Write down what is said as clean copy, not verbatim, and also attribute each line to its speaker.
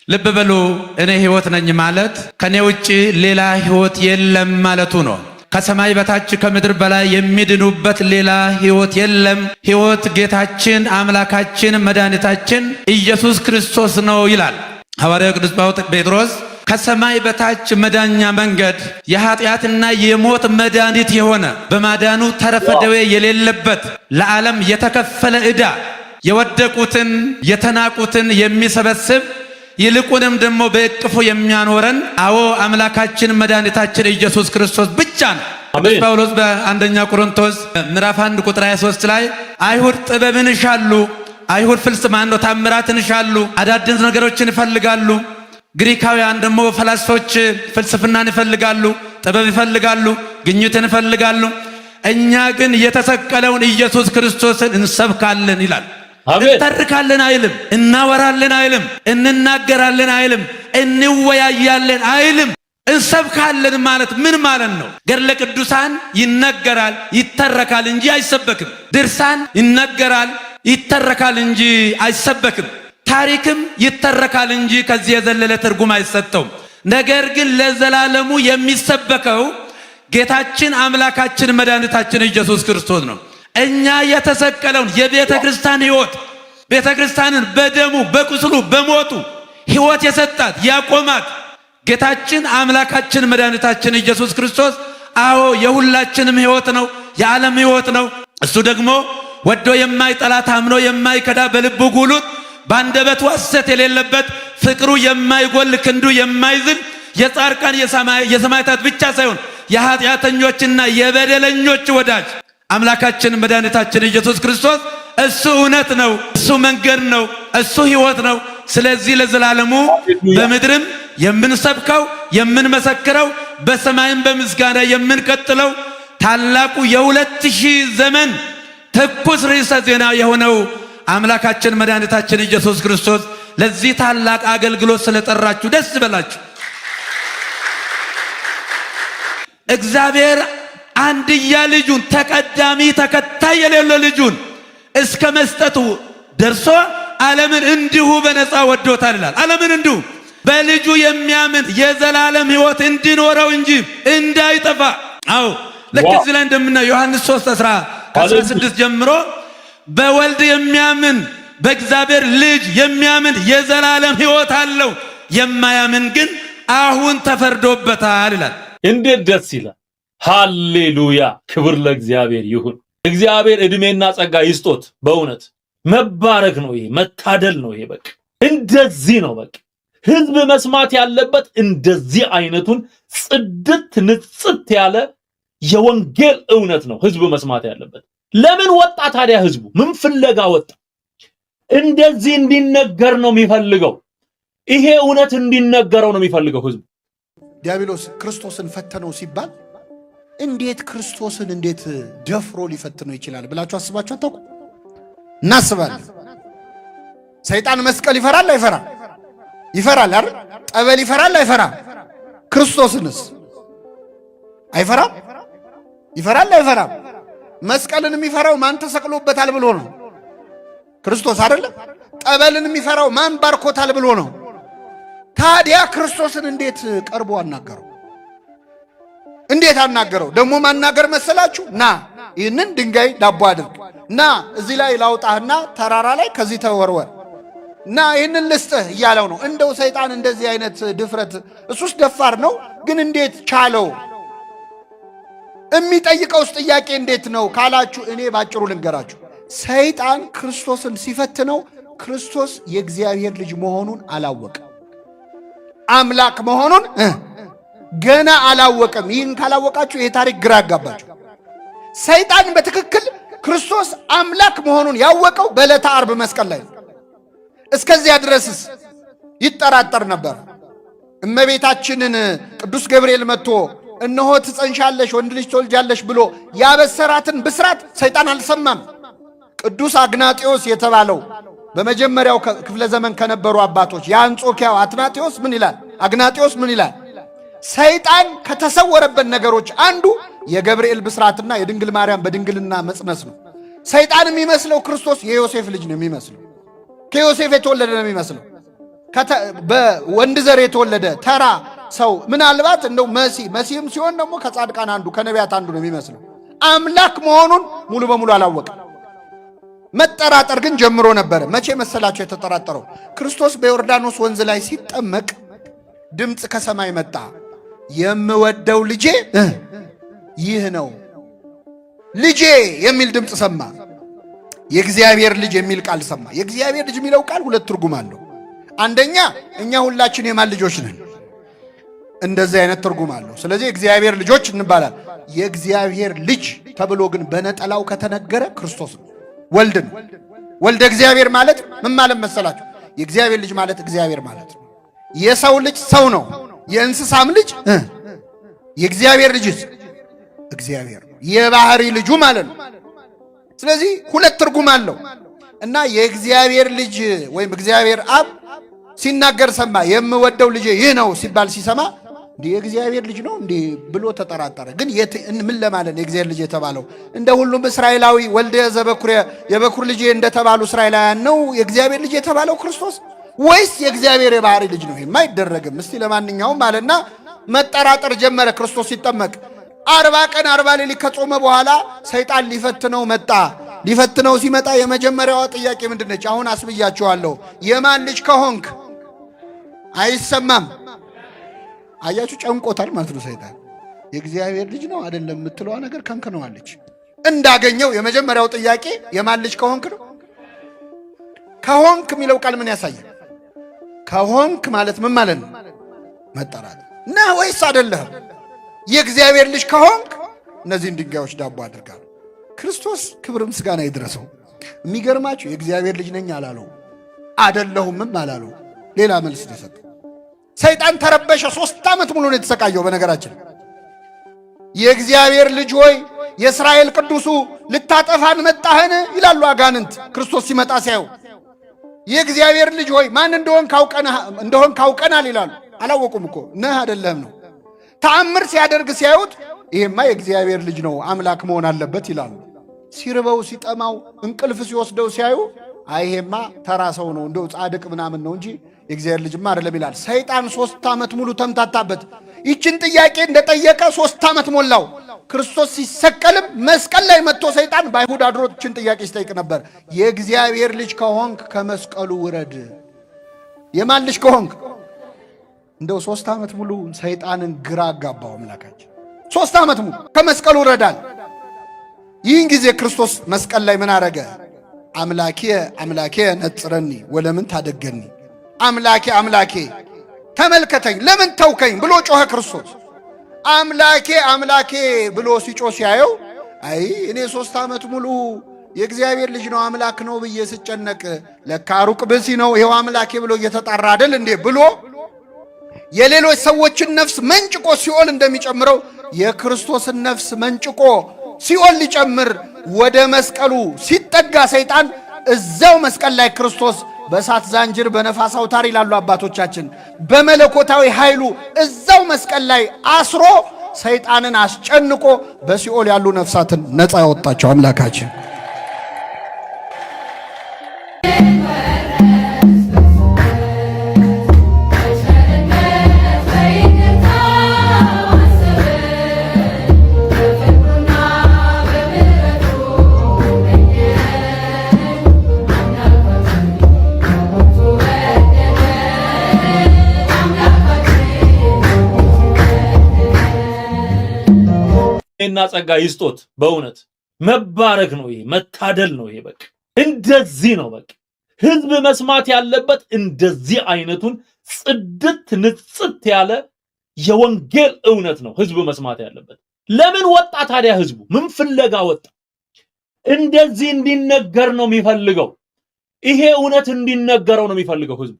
Speaker 1: ልብ በሉ እኔ ሕይወት ነኝ ማለት ከኔ ውጪ ሌላ ሕይወት የለም ማለቱ ነው። ከሰማይ በታች ከምድር በላይ የሚድኑበት ሌላ ሕይወት የለም። ሕይወት ጌታችን አምላካችን መድኃኒታችን ኢየሱስ ክርስቶስ ነው ይላል ሐዋርያው ቅዱስ ጴጥሮስ። ከሰማይ በታች መዳኛ መንገድ የኃጢአትና የሞት መድኃኒት የሆነ በማዳኑ ተረፈ ደዌ የሌለበት ለዓለም የተከፈለ ዕዳ የወደቁትን የተናቁትን የሚሰበስብ ይልቁንም ደግሞ በእቅፉ የሚያኖረን አዎ አምላካችን መድኃኒታችን ኢየሱስ ክርስቶስ ብቻ ነው። ቅዱስ ጳውሎስ በአንደኛ ቆሮንቶስ ምዕራፍ 1 ቁጥር 23 ላይ አይሁድ ጥበብን ይሻሉ፣ አይሁድ ፍልስፍናን ተአምራትን ይሻሉ፣ አዳዲስ ነገሮችን ይፈልጋሉ። ግሪካውያን ደግሞ ፈላስፎች ፍልስፍናን ይፈልጋሉ፣ ጥበብ ይፈልጋሉ፣ ግኝትን ይፈልጋሉ። እኛ ግን የተሰቀለውን ኢየሱስ ክርስቶስን እንሰብካለን ይላል። እንተርካለን አይልም፣ እናወራለን አይልም፣ እንናገራለን አይልም፣ እንወያያለን አይልም። እንሰብካለን ማለት ምን ማለት ነው? ገድለ ቅዱሳን ይነገራል ይተረካል እንጂ አይሰበክም። ድርሳን ይነገራል ይተረካል እንጂ አይሰበክም። ታሪክም ይተረካል እንጂ ከዚህ የዘለለ ትርጉም አይሰጠውም። ነገር ግን ለዘላለሙ የሚሰበከው ጌታችን አምላካችን መድኃኒታችን ኢየሱስ ክርስቶስ ነው። እኛ የተሰቀለውን የቤተ ክርስቲያን ሕይወት ቤተ ክርስቲያንን በደሙ በቁስሉ በሞቱ ሕይወት የሰጣት ያቆማት ጌታችን አምላካችን መድኃኒታችን ኢየሱስ ክርስቶስ አዎ የሁላችንም ሕይወት ነው፣ የዓለም ሕይወት ነው። እሱ ደግሞ ወዶ የማይጠላ ታምኖ የማይከዳ በልቡ ጉሉት ባንደበቱ ሐሰት የሌለበት ፍቅሩ የማይጎል ክንዱ የማይዝል የጻድቃን የሰማዕታት ብቻ ሳይሆን የኃጢአተኞችና የበደለኞች ወዳጅ አምላካችን መድኃኒታችን ኢየሱስ ክርስቶስ እሱ እውነት ነው፣ እሱ መንገድ ነው፣ እሱ ሕይወት ነው። ስለዚህ ለዘላለሙ በምድርም የምንሰብከው የምንመሰክረው በሰማይም በምስጋና የምንቀጥለው ታላቁ የ2000 ዘመን ትኩስ ርዕሰ ዜና የሆነው አምላካችን መድኃኒታችን ኢየሱስ ክርስቶስ ለዚህ ታላቅ አገልግሎት ስለጠራችሁ ደስ ይበላችሁ። እግዚአብሔር አንድያ ልጁን ተቀዳሚ ተከታይ የሌለው ልጁን እስከ መስጠቱ ደርሶ ዓለምን እንዲሁ በነፃ ወዶታል ይላል። ዓለምን እንዲሁ በልጁ የሚያምን የዘላለም ሕይወት እንዲኖረው እንጂ እንዳይጠፋ። አዎ ልክ እዚህ ላይ እንደምናየው ዮሐንስ 3:16 ጀምሮ በወልድ የሚያምን በእግዚአብሔር ልጅ የሚያምን የዘላለም ሕይወት አለው፣ የማያምን ግን አሁን ተፈርዶበታል ይላል።
Speaker 2: እንዴት ደስ ይላል! ሃሌሉያ! ክብር ለእግዚአብሔር ይሁን። እግዚአብሔር እድሜና ጸጋ ይስጦት። በእውነት መባረክ ነው ይሄ፣ መታደል ነው ይሄ። በቃ እንደዚህ ነው በቃ ህዝብ መስማት ያለበት እንደዚህ አይነቱን ጽድት ንጽት ያለ የወንጌል እውነት ነው ህዝብ መስማት ያለበት። ለምን ወጣ ታዲያ ህዝቡ? ምን ፍለጋ ወጣ? እንደዚህ እንዲነገር ነው የሚፈልገው። ይሄ እውነት እንዲነገረው ነው የሚፈልገው ህዝቡ።
Speaker 3: ዲያብሎስ ክርስቶስን ፈተነው ሲባል እንዴት ክርስቶስን እንዴት ደፍሮ ሊፈትነው ይችላል ብላችሁ አስባችሁ አታውቁ? እናስባለን። ሰይጣን መስቀል ይፈራል አይፈራም? ይፈራል አይደል? ጠበል ይፈራል አይፈራም? ክርስቶስንስ አይፈራም? ይፈራል አይፈራም? መስቀልን የሚፈራው ማን ተሰቅሎበታል ብሎ ነው? ክርስቶስ አይደለም? ጠበልን የሚፈራው ማን ባርኮታል ብሎ ነው? ታዲያ ክርስቶስን እንዴት ቀርቦ አናገረው? እንዴት አናገረው? ደግሞ ማናገር መሰላችሁ? ና ይህንን ድንጋይ ዳቦ አድርግ፣ ና እዚህ ላይ ላውጣህና ተራራ ላይ ከዚህ ተወርወር፣ ና ይህንን ልስጥህ እያለው ነው። እንደው ሰይጣን እንደዚህ አይነት ድፍረት እሱስ ደፋር ነው፣ ግን እንዴት ቻለው? የሚጠይቀውስ ጥያቄ እንዴት ነው ካላችሁ እኔ ባጭሩ ልንገራችሁ። ሰይጣን ክርስቶስን ሲፈትነው ክርስቶስ የእግዚአብሔር ልጅ መሆኑን አላወቀም። አምላክ መሆኑን ገና አላወቀም። ይህን ካላወቃችሁ ይሄ ታሪክ ግራ ያጋባችሁ። ሰይጣን በትክክል ክርስቶስ አምላክ መሆኑን ያወቀው በዕለተ ዓርብ መስቀል ላይ። እስከዚያ ድረስስ ይጠራጠር ነበር። እመቤታችንን ቅዱስ ገብርኤል መጥቶ እነሆ ትጸንሻለሽ ወንድ ልጅ ትወልጃለሽ ብሎ ያበሰራትን ብስራት ሰይጣን አልሰማም። ቅዱስ አግናጢዮስ የተባለው በመጀመሪያው ክፍለ ዘመን ከነበሩ አባቶች የአንጾኪያው አትናቴዎስ ምን ይላል? አግናጢዮስ ምን ይላል? ሰይጣን ከተሰወረበት ነገሮች አንዱ የገብርኤል ብስራትና የድንግል ማርያም በድንግልና መጽነስ ነው። ሰይጣን የሚመስለው ክርስቶስ የዮሴፍ ልጅ ነው የሚመስለው፣ ከዮሴፍ የተወለደ ነው የሚመስለው። በወንድ ዘር የተወለደ ተራ ሰው ምናልባት እንደው መሲህም ሲሆን ደግሞ ከጻድቃን አንዱ ከነቢያት አንዱ ነው የሚመስለው። አምላክ መሆኑን ሙሉ በሙሉ አላወቀም። መጠራጠር ግን ጀምሮ ነበረ። መቼ መሰላቸው የተጠራጠረው? ክርስቶስ በዮርዳኖስ ወንዝ ላይ ሲጠመቅ ድምፅ ከሰማይ መጣ። የምወደው ልጄ ይህ ነው። ልጄ የሚል ድምፅ ሰማ። የእግዚአብሔር ልጅ የሚል ቃል ሰማ። የእግዚአብሔር ልጅ የሚለው ቃል ሁለት ትርጉም አለው። አንደኛ እኛ ሁላችን የማን ልጆች ነን? እንደዚህ አይነት ትርጉም አለው። ስለዚህ የእግዚአብሔር ልጆች እንባላል። የእግዚአብሔር ልጅ ተብሎ ግን በነጠላው ከተነገረ ክርስቶስ ነው፣ ወልድ ነው። ወልደ እግዚአብሔር ማለት ምን ማለት መሰላችሁ? የእግዚአብሔር ልጅ ማለት እግዚአብሔር ማለት ነው። የሰው ልጅ ሰው ነው፣ የእንስሳም ልጅ የእግዚአብሔር ልጅ እግዚአብሔር ነው፣ የባህሪ ልጁ ማለት ነው። ስለዚህ ሁለት ትርጉም አለው እና የእግዚአብሔር ልጅ ወይም እግዚአብሔር አብ ሲናገር ሰማ። የምወደው ልጄ ይህ ነው ሲባል ሲሰማ እንዴ የእግዚአብሔር ልጅ ነው እንዴ ብሎ ተጠራጠረ። ግን ምን ለማለት ነው የእግዚአብሔር ልጅ የተባለው? እንደ ሁሉም እስራኤላዊ ወልደ ዘበኩር የበኩር ልጅ እንደተባሉ እስራኤላውያን ነው የእግዚአብሔር ልጅ የተባለው ክርስቶስ ወይስ የእግዚአብሔር የባህሪ ልጅ ነው? የማይደረግም። እስቲ ለማንኛውም አለና መጠራጠር ጀመረ። ክርስቶስ ሲጠመቅ 40 ቀን 40 ሌሊት ከጾመ በኋላ ሰይጣን ሊፈትነው መጣ። ሊፈትነው ሲመጣ የመጀመሪያዋ ጥያቄ ምንድነች? አሁን አስብያችኋለሁ። የማን ልጅ ከሆንክ አይሰማም። አያችሁ፣ ጨንቆታል ማለት ነው ሰይጣን። የእግዚአብሔር ልጅ ነው አይደለም የምትለዋ ነገር ከንክነዋለች። እንዳገኘው የመጀመሪያው ጥያቄ የማን ልጅ ከሆንክ ነው። ከሆንክ የሚለው ቃል ምን ያሳያል? ከሆንክ ማለት ምን ማለት ነው? መጠራት ነህ ወይስ አይደለህም? የእግዚአብሔር ልጅ ከሆንክ እነዚህን ድንጋዮች ዳቦ አድርጋል። ክርስቶስ ክብር ምስጋና ይድረሰው። የሚገርማችሁ የእግዚአብሔር ልጅ ነኝ አላለው፣ አይደለሁምም አላለው። ሌላ መልስ ተሰጠ። ሰይጣን ተረበሸ። 3 ዓመት ሙሉ ነው የተሰቃየው። በነገራችን የእግዚአብሔር ልጅ ሆይ የእስራኤል ቅዱሱ ልታጠፋን መጣህን ይላሉ አጋንንት። ክርስቶስ ሲመጣ ሲያዩ የእግዚአብሔር ልጅ ሆይ ማን እንደሆን ካውቀናል ይላሉ። አላወቁም እኮ ነህ አይደለህም ነው። ተአምር ሲያደርግ ሲያዩት ይሄማ የእግዚአብሔር ልጅ ነው አምላክ መሆን አለበት ይላሉ። ሲርበው ሲጠማው እንቅልፍ ሲወስደው ሲያዩ አይሄማ ተራ ሰው ነው እንደው ጻድቅ ምናምን ነው እንጂ የእግዚአብሔር ልጅማ አይደለም ይላል። ሰይጣን 3 ዓመት ሙሉ ተምታታበት። ይችን ጥያቄ እንደጠየቀ 3 ዓመት ሞላው። ክርስቶስ ሲሰቀልም መስቀል ላይ መጥቶ ሰይጣን በአይሁድ አድሮ ይችን ጥያቄ ሲጠይቅ ነበር። የእግዚአብሔር ልጅ ከሆንክ ከመስቀሉ ውረድ። የማን ልጅ ከሆንክ? እንደው 3 ዓመት ሙሉ ሰይጣንን ግራ አጋባው አምላካችን። 3 ዓመት ሙሉ ከመስቀሉ ውረዳል። ይህን ጊዜ ክርስቶስ መስቀል ላይ ምን አረገ? አምላኬ አምላኬ ነጽረኒ ወለምን ታደገኒ፣ አምላኬ አምላኬ ተመልከተኝ ለምን ተውከኝ ብሎ ጮኸ ክርስቶስ። አምላኬ አምላኬ ብሎ ሲጮህ ሲያየው አይ እኔ 3 ዓመት ሙሉ የእግዚአብሔር ልጅ ነው አምላክ ነው ብዬ ስጨነቅ ለካ ሩቅ ብሲ ነው ይኸው አምላኬ ብሎ እየተጣራ አይደል እንዴ ብሎ የሌሎች ሰዎችን ነፍስ መንጭቆ ሲኦል እንደሚጨምረው የክርስቶስን ነፍስ መንጭቆ ሲኦል ሊጨምር ወደ መስቀሉ ሲጠጋ ሰይጣን እዛው መስቀል ላይ ክርስቶስ በእሳት ዛንጅር በነፋስ አውታር ይላሉ አባቶቻችን በመለኮታዊ ኃይሉ እዛው መስቀል ላይ አስሮ ሰይጣንን አስጨንቆ በሲኦል ያሉ ነፍሳትን ነፃ ያወጣቸው አምላካችን።
Speaker 2: እና ጸጋ ይስጦት። በእውነት መባረክ ነው ይሄ፣ መታደል ነው ይሄ። በቃ እንደዚህ ነው። በቃ ህዝብ መስማት ያለበት እንደዚህ አይነቱን ጽድት ንጽት ያለ የወንጌል እውነት ነው ህዝብ መስማት ያለበት። ለምን ወጣ ታዲያ ህዝቡ? ምን ፍለጋ ወጣ? እንደዚህ እንዲነገር ነው የሚፈልገው። ይሄ እውነት እንዲነገረው ነው የሚፈልገው ህዝቡ።